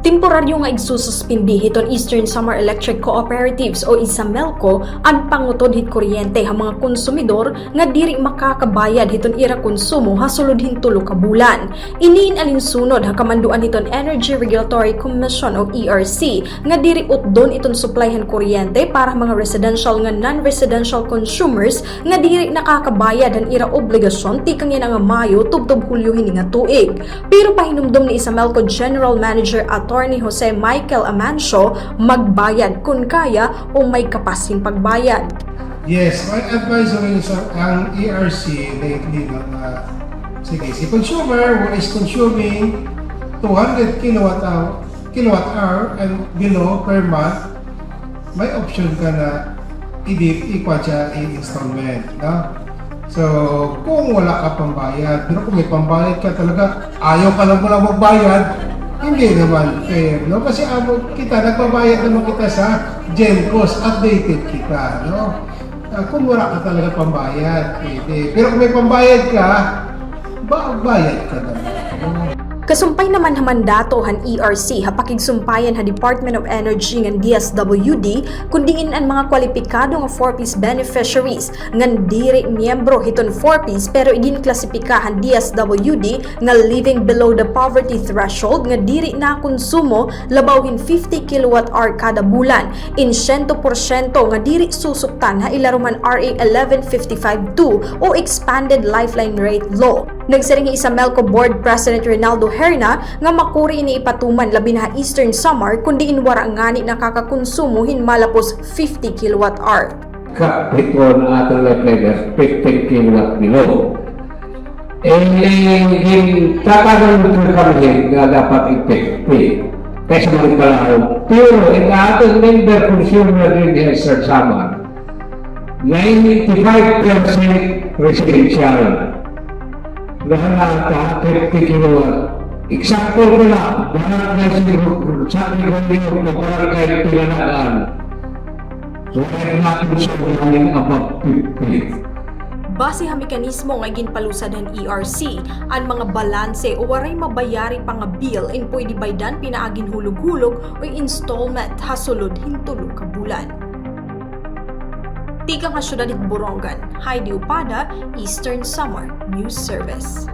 Temporaryo nga igsususpindi hiton Eastern Samar Electric Cooperatives o ISAMELCO ang pangutod hit kuryente ha mga konsumidor nga diri makakabayad hiton ira konsumo ha sulod hintulo ka bulan. Iniin alinsunod ha kamanduan hiton Energy Regulatory Commission o ERC nga diri utdon iton supplyhan kuryente para mga residential nga non-residential consumers nga diri nakakabayad han ira obligasyon tikang yan nga Mayo tubtob Hulyo hini nga tuig. Pero pahinumdom ni ISAMELCO General Manager Attorney Jose Michael Amancio magbayad kung kaya o may kapasin pagbayad. Yes, my advisory sa ang ERC lately sige, si consumer who is consuming 200 kilowatt hour and below per month, may option ka na i-equal siya in installment, no? So, kung wala ka pambayad, pero kung may pambayad ka talaga, ayaw ka lang mula magbayad, hindi naman fair, no? Kasi nagbabayad naman kita sa GenCos, updated kita, no? Kung wala ka talaga pambayad, pwede. Pero kung may pambayad ka, bayad ka naman, no? Kasumpay naman mandato han ERC ha pakigsumpayan ha Department of Energy ng DSWD kundingin ang mga kwalipikado nga 4Ps beneficiaries nga diri miyembro hiton 4Ps pero igin klasipika han DSWD nga living below the poverty threshold nga diri na konsumo labawhin 50 kilowatt hour kada bulan in 100% nga diri susuktan ha ilaruman RA 11552 o expanded lifeline rate law. Nagsiring ISAMELCO Board President Rinaldo Herna nga makuri ini ipatuman labi na Eastern Samar kundi inwara ngani nakakakonsumo hin malapos 50 kilowatt hour. Kapito na atong life 15 kilowatt below. Tatagal mo ito kami nga dapat i-pay. Kasi mo pala pero in atong member consumer din sa Eastern Samar, 95% residential. Lahat 50 kilowatt. Example ko lang, barangay sa Ligo na barangay Pilanaan. So, kaya natin sa barangay above 50. Base ha mekanismo nga ginpalusad ng ERC, ang mga balanse o waray mabayari pa nga bill in pwede baydan pinaagin hulog-hulog o installment hasulod hintulog ka bulan. Tigang nga syudad Borongan, Heidi Upada, Eastern Samar News Service.